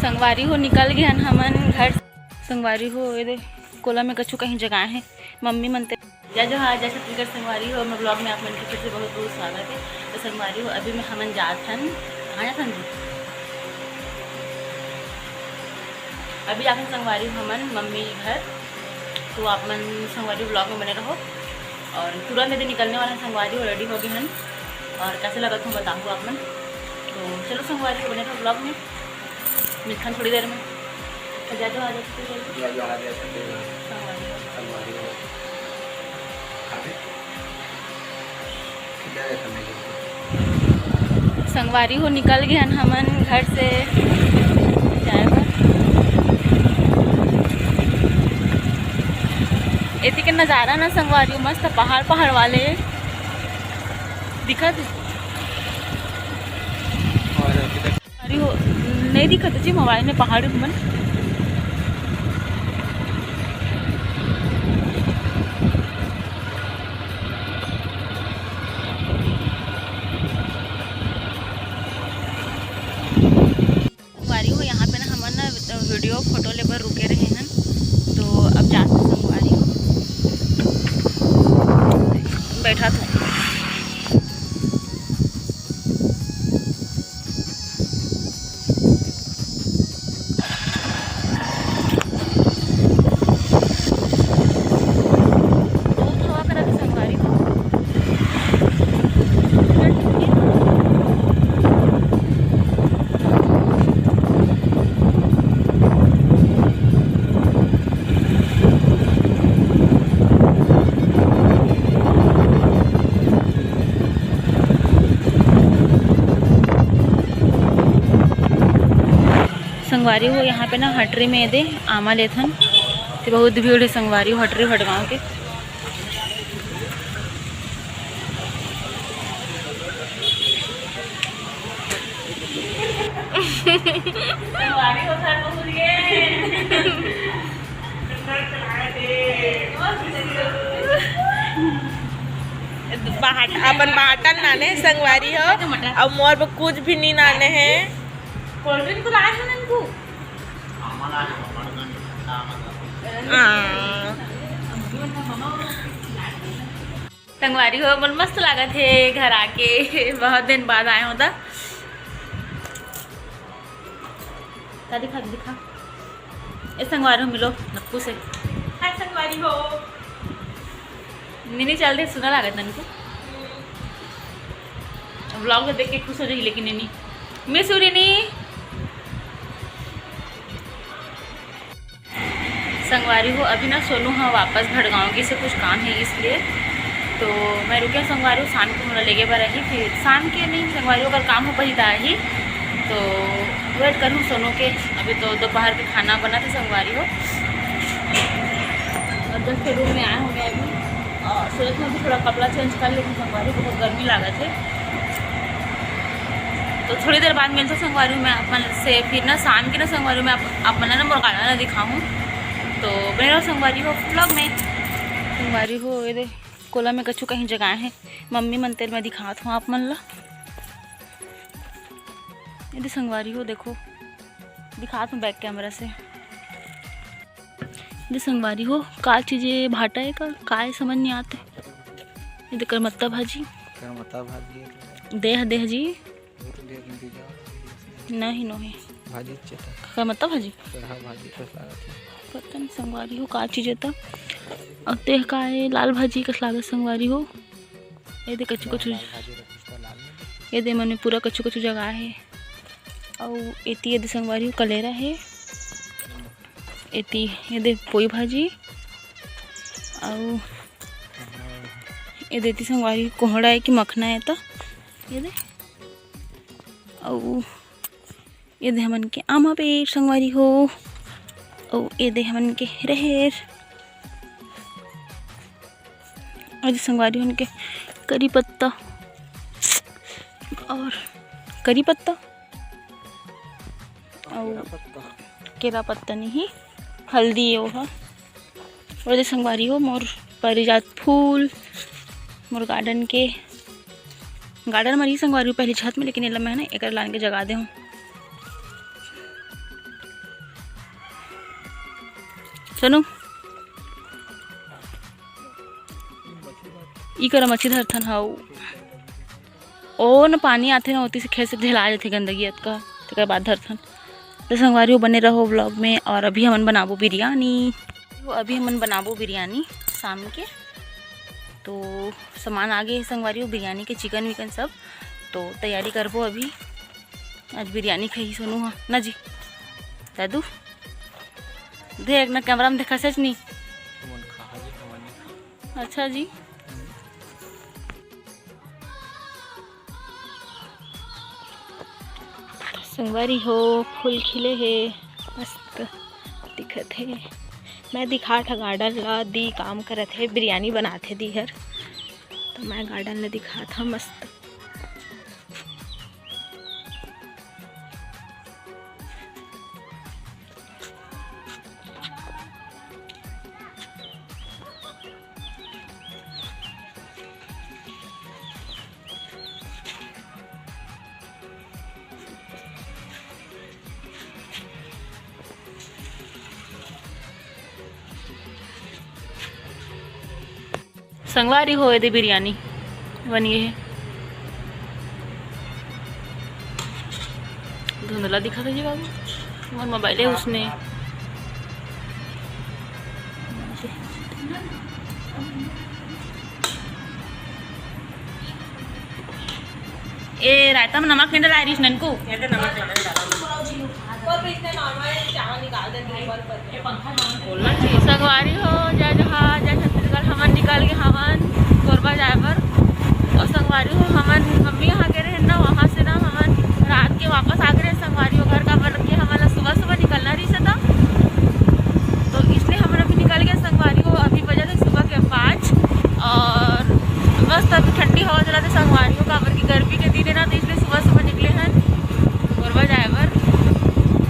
संगवारी हो निकल गया हमन घर। संगवारी हो ये कोला में कछु कहीं जगह है मम्मी मनते जय जोहार जय छत्तीसगढ़। संगवारी हो मैं ब्लॉग में आप मन के फिर से बहुत बहुत स्वागत है। तो संगवारी हो अभी में हमन जात हन कहाँ जात हन अभी जाते संगवारी हो हमन मम्मी घर। तो आप मन संगवारी ब्लॉग में बने रहो और तुरंत यदि निकलने वाला संगवारी हो रेडी हो गए हन और कैसे लगा हूँ बताऊँ आप मन। तो चलो संगवारी हो बने रहो ब्लॉग में, मिलते हैं थोड़ी देर में। तो जय जोहार जय संगवारी हो निकल गए हमन घर से जाएगा। इतनी के नज़ारा ना संगवारी हो मस्त पहाड़ पहाड़ वाले दिखत हो नहीं दिखत जी मोबाइल में पहाड़ मन। संगवारी हो यहाँ पे ना हमन ना वीडियो फोटो ले पर रुके रहे हैं। तो अब जाते संगवारी हो बैठा था। संगवारी हो यहाँ पे ना हटरी में दे आमा लेथन तो बहुत भीड़ है संगवारी हो हटरी हटगाँव के। अपन बाटल नाने संगवारी हो और मोर पर कुछ भी नहीं नाने हैं। कोल्ड ड्रिंक तो लाए हैं ननकू संगवारी हो मन मस्त लागत है घर आके बहुत दिन बाद आए हो। दिखा दिखा ए संगवारी हो मिलो नक्कू से। हाय संगवारी हो नहीं चल रही सुना लागत ननकू ब्लॉग में देख के खुश हो जाएगी। लेकिन नहीं मिस उरीनी संगवारी हो अभी ना सोनू हाँ वापस भड़गाँव की से कुछ काम है इसलिए तो मैं रुके संगवारी हो। शाम को मुझे लेके पर रही फिर शाम के नहीं संगवारी हो अगर काम हो पही ही तो वेट करूँ सोनू के। अभी तो दोपहर के खाना बना था संगवारी हो और 10 के रूम में आए होंगे अभी और सोच में अभी थोड़ा कपड़ा चेंज कर लेकिन संगवारी बहुत गर्मी लागत है। तो थोड़ी देर बाद मिलते संगवारी में अपन से फिर ना शाम की ना संगवारी में आप मन ना मुर्गाना ना दिखाऊँ। तो बने रहो संगवारी हो ब्लॉग में। संगवारी हो ये कोला में कछु कहीं जगह है मम्मी मन तेल में दिखात हूँ आप मन ला। ये संगवारी हो देखो दिखात हूँ बैक कैमरा से। ये संगवारी हो का चीज़ें भाटा है का समझ नहीं आते। ये देख करमत्ता भाजी देह देह जी नहीं नहीं करमत्ता भाजी पता नहीं संगवारी हो का चीज़ था और तेह का है लाल भाजी कस लागत संगवारी हो। ये दे कछु कछु ये दे मने पूरा कछु कछु जगह है और एती ये दे संगवारी हो कलेरा है। एती ये दे पोई भाजी और ये देती संगवारी कोहड़ा है कि मखना है तो ये दे और ये दे हमन के आमा पेड़ संगवारी हो और ये दे हमन के रहेर और संगवारी हो उनके करी पत्ता और करी पत्ता और केला पत्ता नहीं हल्दी है वो। और ये संगवारी हो मोर परिजात फूल मोर गार्डन के गार्डन में संगवारी हूँ पहली छत में, लेकिन ये मैं ना एक लाने के जगा दे हूँ। सुनो ई कर मच्छी धरथन हाउ ओ न पानी आते ना होती से खेत से झेला जाते गंदगी का, तक बाद धरथन। तो संगवारी बने रहो ब्लॉग में। और अभी हमन बनाबो बिरयानी, शाम के। तो सामान आगे संगवारी बिरयानी के, चिकन विकन सब तो तैयारी करबो अभी। आज बिरयानी खाई सोनू हाँ ना जी दादू देख ना कैमरा में देखा सच नहीं। अच्छा जी संगवारी हो फूल खिले है मस्त दिखत है। मैं दिखा था गार्डन ला दी काम करत है, बिरयानी बनाते दी हर, तो मैं गार्डन ला दिखा था मस्त। संगवारी हो दे बिरयानी बनी है। धुंधला दिखा था जी बाबू, और मोबाइल है उसने। ए रायता में नमक नहीं डाला रिश ननको संगवारी हो जय जहाँ जय छत्तीसगढ़। हमन निकल के हमन कोरबा जाए पर, और संगवारी हो हमन मम्मी यहाँ के रहे ना, वहाँ से ना हमन रात के वापस आ गए संगवारी हो घर का बन के। हमारा सुबह सुबह निकलना रही था, तो इसलिए हम अभी निकल गए संगवारी हो। अभी बजे थे सुबह के 5 और बस अभी ठंडी हवा चला था संगवारी हो काबर की गर्मी के दिन है ना, तो इसलिए सुबह सुबह निकले हैं कोरबा जाए पर।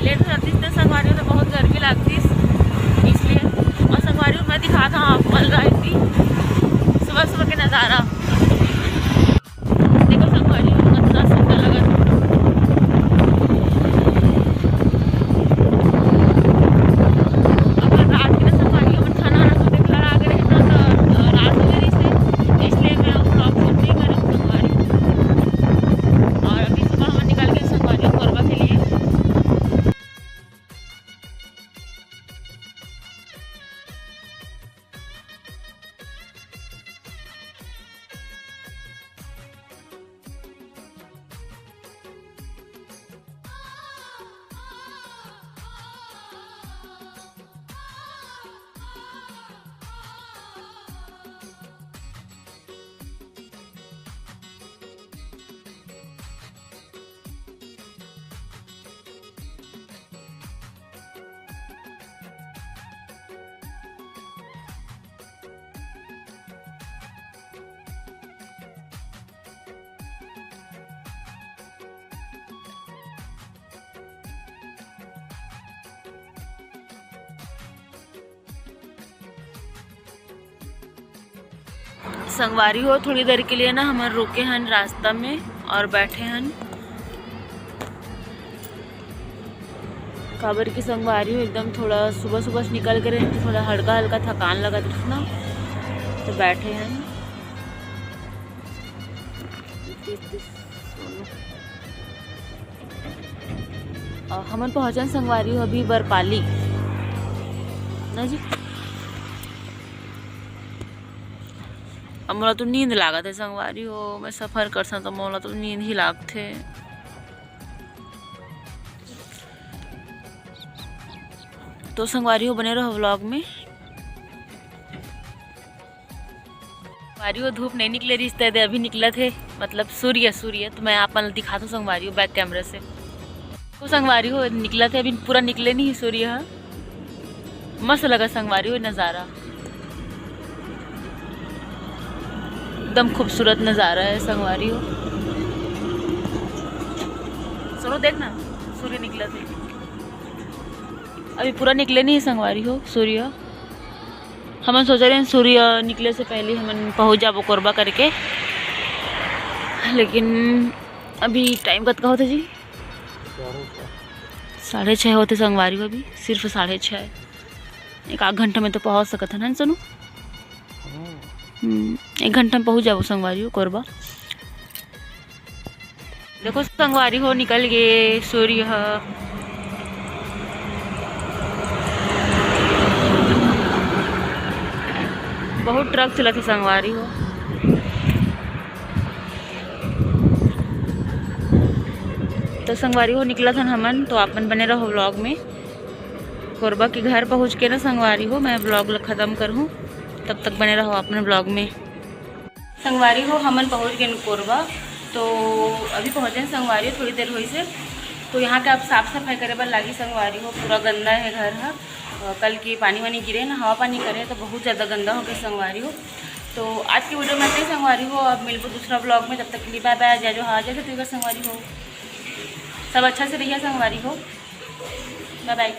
लेट हो जाती है संगवारी हो तो बहुत गर्मी लगती इसलिए। और संगवारी मैं दिखा था आप मल रही थी सुबह सुबह के नज़ारा। देखो संगवारी कितना सुंदर लगा। अब रात की संगवारी में खाना ना तो देख आ गए ना, तो रात हो गई से इसलिए मैं ब्लॉग शूट नहीं कर रहा हूँ संगवारी। और अभी सुबह हम निकल गए संगवारी कोरबा के लिए। संगवारी हो थोड़ी देर के लिए ना हम रुके हैं रास्ता में और बैठे हैं काबर की संगवारी हो एकदम थोड़ा सुबह सुबह निकल कर थोड़ा हल्का हल्का थकान लगा था ना, तो बैठे हैं। और हमन पहुँचन संगवारी हो अभी बरपाली ना जी। अब मोला तो नींद लागत है संगवारी हो, मैं सफ़र कर सकता तो मोला तो नींद ही लागथे। तो संगवारी हो बने रहो व्लॉग में। संगवारी हो धूप नहीं निकले रिश्ते दे अभी निकला थे, मतलब सूर्य तो मैं आप दिखा दूँ संगवारी हो बैक कैमरे से। तो संगवारी हो निकला थे अभी पूरा निकले नहीं सूर्य। मस्त लगा संगवारी हो नज़ारा, एकदम खूबसूरत नज़ारा है संगवारी हो। सुनो देखना सूर्य निकला थे, अभी पूरा निकले नहीं संगवारी हो सूर्य। हम सोच रहे हैं सूर्य निकले से पहले हम पहुँच जाबो कोरबा करके, लेकिन अभी टाइम कत का होता जी 6:30 होते संगवारी को। अभी सिर्फ 6:30, एक आध घंटा में तो पहुँच सकत है ना सुनो। 1 घंटा में पहुँच जाओ संगवारी हो कोरबा। देखो संगवारी हो निकल गए सूर्य। बहुत ट्रक चला थी संगवारी हो। तो संगवारी हो निकला था हमन, तो आपन बने रहो व्लॉग में। कोरबा के घर पहुंच के ना संगवारी हो मैं व्लॉग ख़त्म करूँ, तब तक बने रहो अपने ब्लॉग में। संगवारी हो हमन पहुंच गए कोरबा, तो अभी पहुँचे संगवारी थोड़ी देर हुई से। तो यहाँ के अब साफ़ सफाई करे बर लागी संगवारी हो। पूरा गंदा है घर है, कल की पानी वानी गिरे ना, हवा पानी करे तो बहुत ज़्यादा गंदा हो गया संगवारी हो। तो आज की वीडियो में से संगवारी हो, अब मिलबो दूसरा ब्लॉग में। तब तक के लिए बाय बाय। जय जो हाँ जैसे ठीक है संगवारी हो, सब अच्छा से रहिए संगवारी हो। Bye bye.